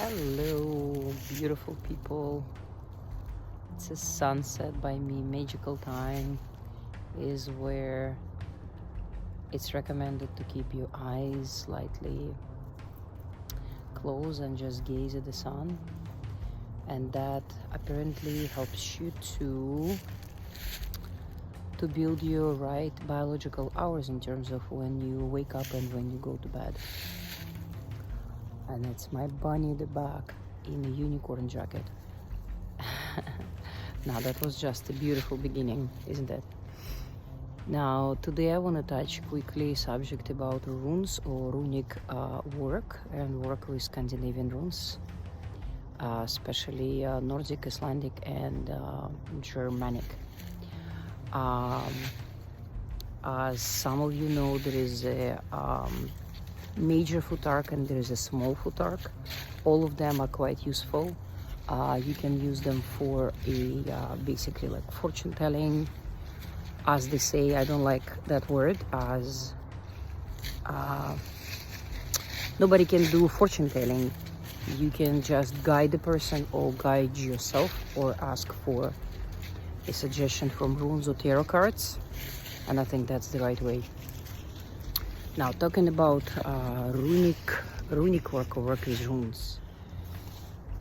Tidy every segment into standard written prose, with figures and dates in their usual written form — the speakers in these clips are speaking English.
Hello, beautiful people. It's a sunset by me. Magical time is where it's recommended to keep your eyes slightly closed and just gaze at the sun. And that apparently helps you to build your right biological hours in terms of when you wake up and when you go to bed. And it's my bunny the back in a unicorn jacket. Now that was just a beautiful beginning, isn't it? Now today I want to touch quickly subject about runes or runic work and work with Scandinavian runes, especially Nordic, Icelandic and Germanic. As some of you know, there is a major futhark and there is a small futhark. All of them are quite useful. You can use them for basically like fortune telling, as they say. I don't like that word, as nobody can do fortune telling. You can just guide the person or guide yourself or ask for a suggestion from runes or tarot cards, and I think that's the right way. Now talking about runic work or work with runes.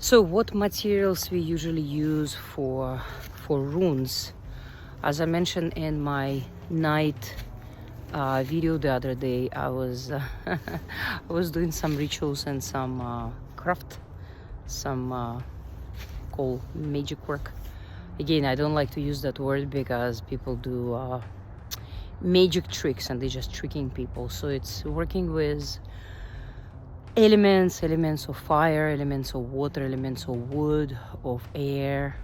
So what materials we usually use for runes? As I mentioned in my night video the other day, I was I was doing some rituals and some craft, some called magic work. Again, I don't like to use that word because people do magic tricks and they're just tricking people. So it's working with elements of fire, elements of water, elements of wood, of air.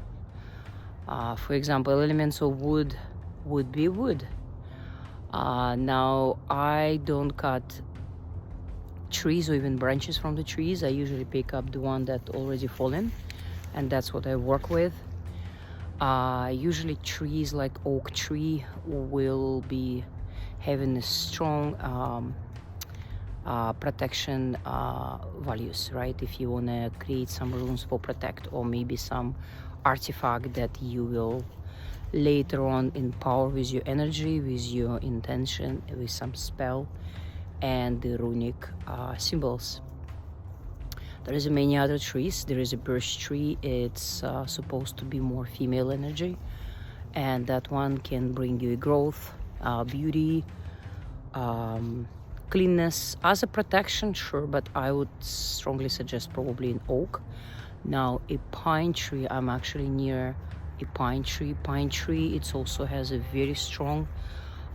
For example, elements of wood would be wood. Now I don't cut trees or even branches from the trees. I usually pick up the one that already fallen, and that's what I work with. Usually trees like oak tree will be having a strong protection values, right? If you want to create some runes for protect, or maybe some artifact that you will later on empower with your energy, with your intention, with some spell and the runic symbols. There is many other trees. There is a birch tree. It's supposed to be more female energy, and that one can bring you growth, beauty, cleanness. As a protection, sure, but I would strongly suggest probably an oak. Now a pine tree, I'm actually near a pine tree. Pine tree, it also has a very strong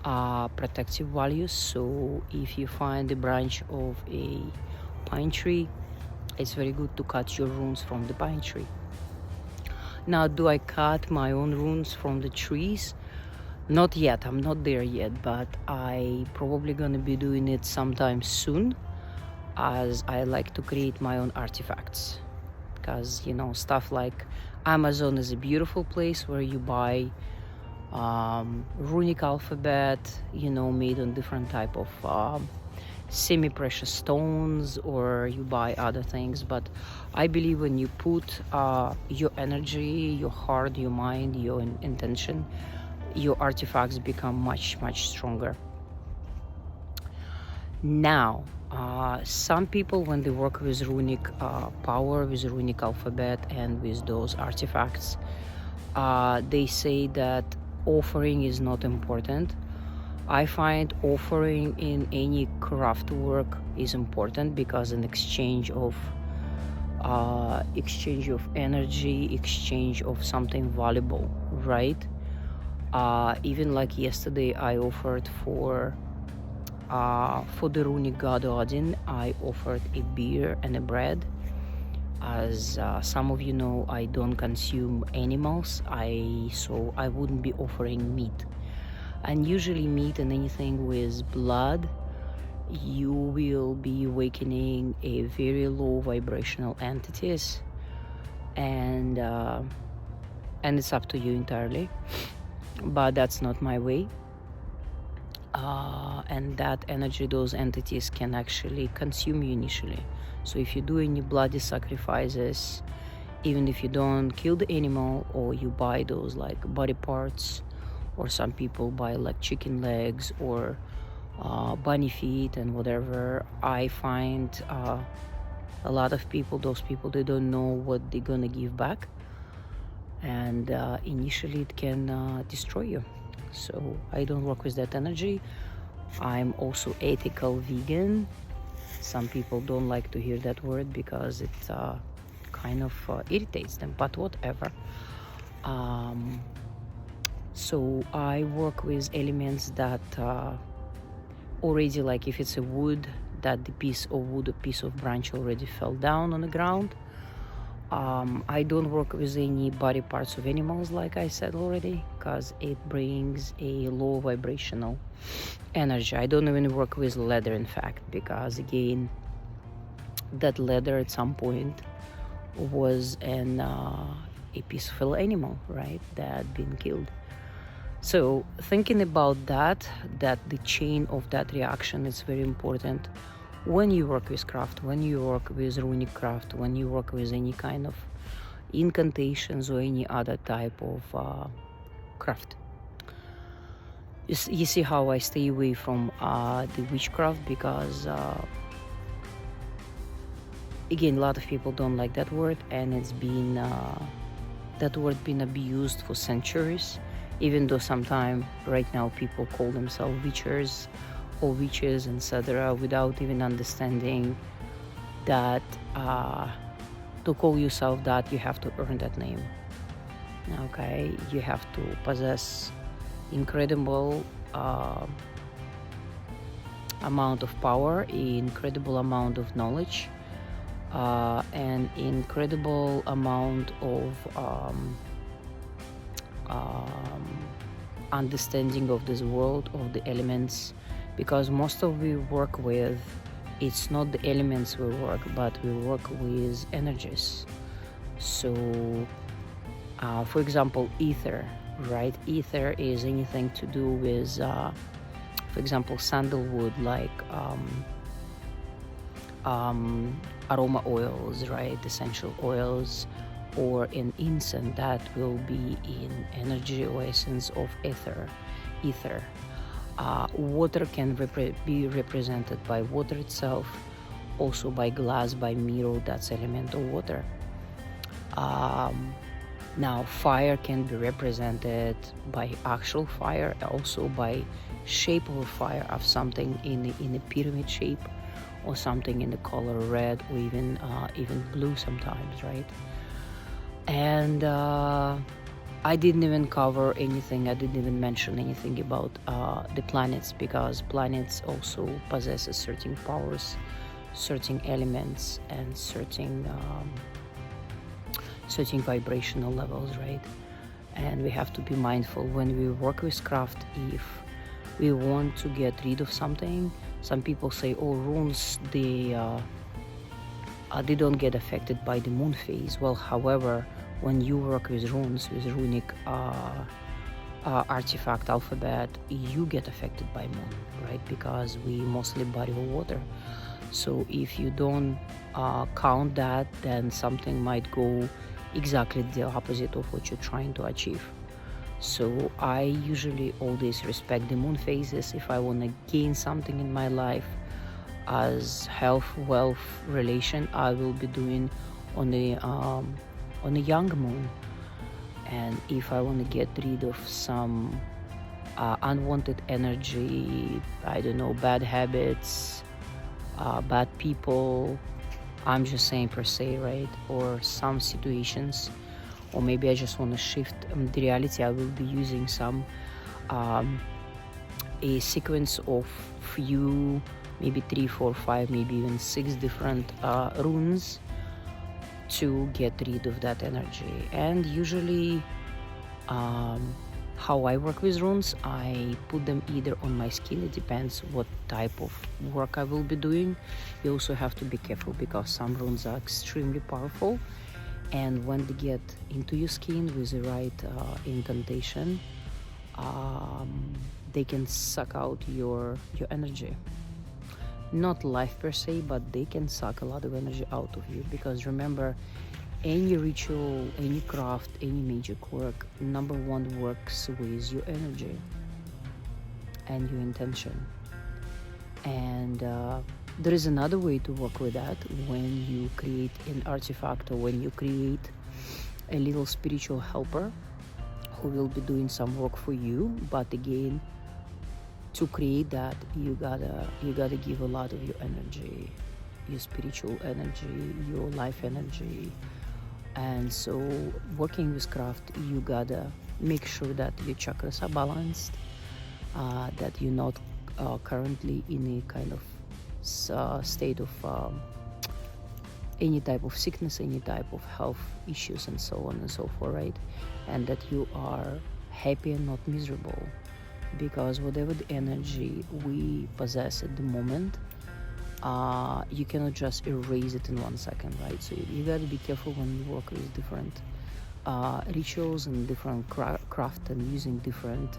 protective values. So if you find a branch of a pine tree, it's very good to cut your runes from the pine tree. Now, do I cut my own runes from the trees? Not yet, I'm not there yet, but I probably gonna be doing it sometime soon, as I like to create my own artifacts. Because, you know, stuff like Amazon is a beautiful place where you buy runic alphabet, you know, made on different type of semi-precious stones, or you buy other things. But I believe when you put your energy, your heart, your mind, your intention, your artifacts become much stronger. Now some people, when they work with runic power, with runic alphabet and with those artifacts, they say that offering is not important. I find offering in any craft work is important, because an exchange of energy, exchange of something valuable, right? Even like yesterday, I offered for the runic god Odin, I offered a beer and a bread. As some of you know, I don't consume animals, so I wouldn't be offering meat. And usually meat and anything with blood, you will be awakening a very low vibrational entities, and it's up to you entirely. But that's not my way. and that energy, those entities can actually consume you initially. So if you do any bloody sacrifices, even if you don't kill the animal, or you buy those like body parts, or some people buy like chicken legs or bunny feet and whatever, I find a lot of people, those people, they don't know what they're gonna give back, and initially it can destroy you. So I don't work with that energy. I'm also ethical vegan. Some people don't like to hear that word because it kind of irritates them, but whatever. So I work with elements that already, like if it's a wood, that the piece of wood, a piece of branch already fell down on the ground. I don't work with any body parts of animals, like I said already, because it brings a low vibrational energy. I don't even work with leather, in fact, because again, that leather at some point was a peaceful animal, right, that had been killed. So thinking about that the chain of that reaction is very important when you work with craft, when you work with runic craft, when you work with any kind of incantations or any other type of craft. You see how I stay away from the witchcraft, because again, a lot of people don't like that word, and it's been that word been abused for centuries, even though sometimes right now people call themselves witchers or witches, etc., without even understanding that to call yourself that, you have to earn that name. Okay, you have to possess incredible amount of power, incredible amount of knowledge, and incredible amount of understanding of this world, of the elements, because most of we work with, it's not the elements we work, but we work with energies. So for example, ether, right? Ether is anything to do with for example, sandalwood, like aroma oils, right, essential oils, or in incense, that will be in energy or essence of ether. Water can be represented by water itself, also by glass, by mirror, that's element of water. Now fire can be represented by actual fire, also by shape of a fire, of something in a pyramid shape, or something in the color red, or even blue sometimes, right? And I didn't even cover anything, I didn't even mention anything about the planets, because planets also possess certain powers, certain elements, and certain vibrational levels, right? And we have to be mindful when we work with craft. If we want to get rid of something, some people say, oh, runes, they don't get affected by the moon phase. Well, however, when you work with runes, with runic artifact alphabet, you get affected by moon, right? Because we mostly body of water. So if you don't count that, then something might go exactly the opposite of what you're trying to achieve. So I usually always respect the moon phases. If I want to gain something in my life, as health, wealth, relation, I will be doing on a young moon. And if I want to get rid of some unwanted energy, I don't know, bad habits, bad people, I'm just saying per se, right? Or some situations, or maybe I just want to shift the reality, I will be using some a sequence of few, maybe 3, 4, 5, maybe even 6 different runes to get rid of that energy. And usually how I work with runes, I put them either on my skin, it depends what type of work I will be doing. You also have to be careful, because some runes are extremely powerful, and when they get into your skin with the right incantation, they can suck out your energy. Not life per se, but they can suck a lot of energy out of you. Because remember, any ritual, any craft, any magic work, number one, works with your energy and your intention. And there is another way to work with that. When you create an artifact, or when you create a little spiritual helper who will be doing some work for you, but again, to create that, you gotta give a lot of your energy, your spiritual energy, your life energy. And so working with craft, you gotta make sure that your chakras are balanced, that you're not currently in a kind of state of any type of sickness, any type of health issues, and so on and so forth, right? And that you are happy and not miserable. Because whatever the energy we possess at the moment, you cannot just erase it in 1 second, right? So you gotta be careful when you work with different rituals and different craft, and using different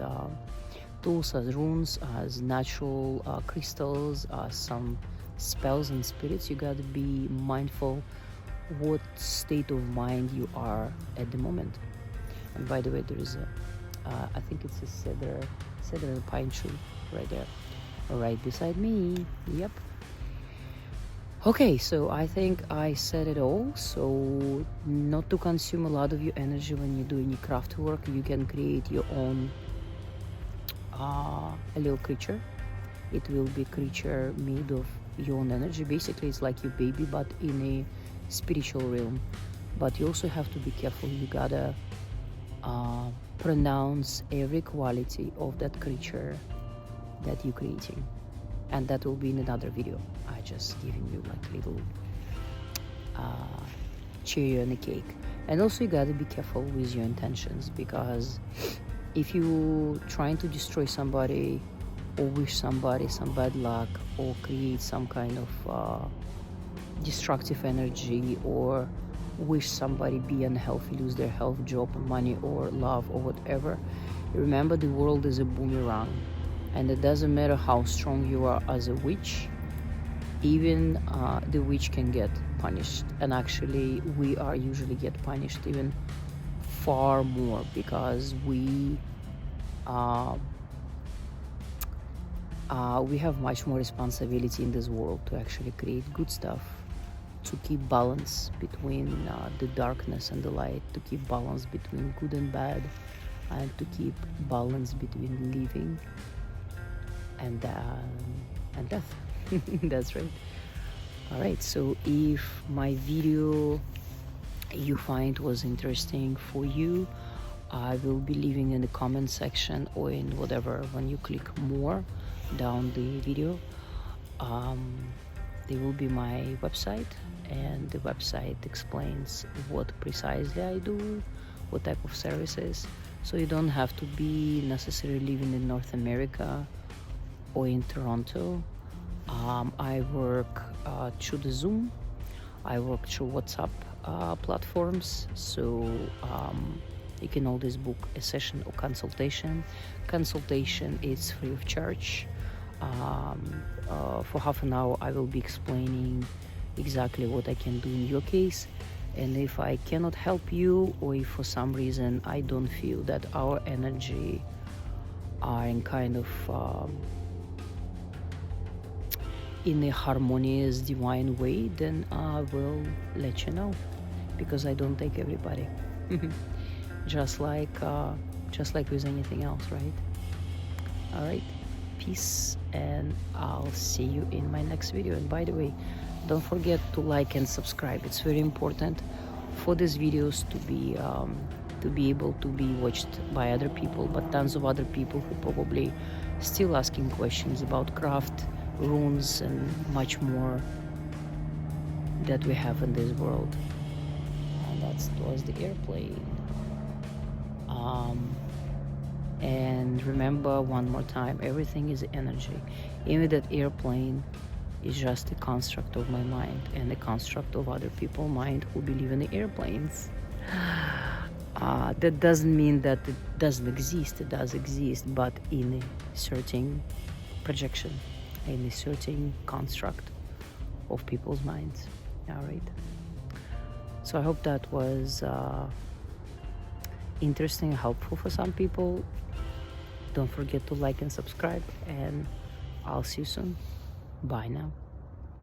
tools as runes, as natural crystals, some spells and spirits. You gotta be mindful what state of mind you are at the moment. And by the way, there is I think it's a cedar pine tree right there, right beside me. Yep. Okay, so I think I said it all. So not to consume a lot of your energy when you're doing your craft work. You can create your own a little creature. It will be a creature made of your own energy. Basically, it's like your baby, but in a spiritual realm. But you also have to be careful. You gotta pronounce every quality of that creature that you're creating, and that will be in another video. I just giving you like little cherry on the cake. And also, you gotta be careful with your intentions, because if you trying to destroy somebody, or wish somebody some bad luck, or create some kind of destructive energy, or wish somebody be unhealthy, lose their health, job, money, or love, or whatever, remember, the world is a boomerang, and it doesn't matter how strong you are as a witch. Even the witch can get punished, and actually we are usually get punished even far more, because we have much more responsibility in this world to actually create good stuff, to keep balance between the darkness and the light, to keep balance between good and bad, and to keep balance between living and death. That's right. All right, so if my video you find was interesting for you, I will be leaving in the comment section, or in whatever, when you click more down the video, there will be my website, and the website explains what precisely I do, what type of services. So you don't have to be necessarily living in North America or in Toronto. I work through the Zoom, I work through WhatsApp platforms, so you can always book a session or consultation. Consultation is free of charge. For half an hour I will be explaining exactly what I can do in your case, and if I cannot help you, or if for some reason I don't feel that our energy are in kind of in a harmonious divine way, then I will let you know, because I don't take everybody. just like with anything else, right? All right, peace, and I'll see you in my next video. And by the way, don't forget to like and subscribe. It's very important for these videos to be able to be watched by other people, but tons of other people who probably still asking questions about craft, runes, and much more that we have in this world. And that was the airplane. And remember one more time, everything is energy. Even that airplane is just a construct of my mind, and a construct of other people's mind who believe in the airplanes. That doesn't mean that it doesn't exist. It does exist, but in a certain projection, in a certain construct of people's minds. All right. So I hope that was interesting, helpful for some people. Don't forget to like and subscribe, and I'll see you soon. Bye now.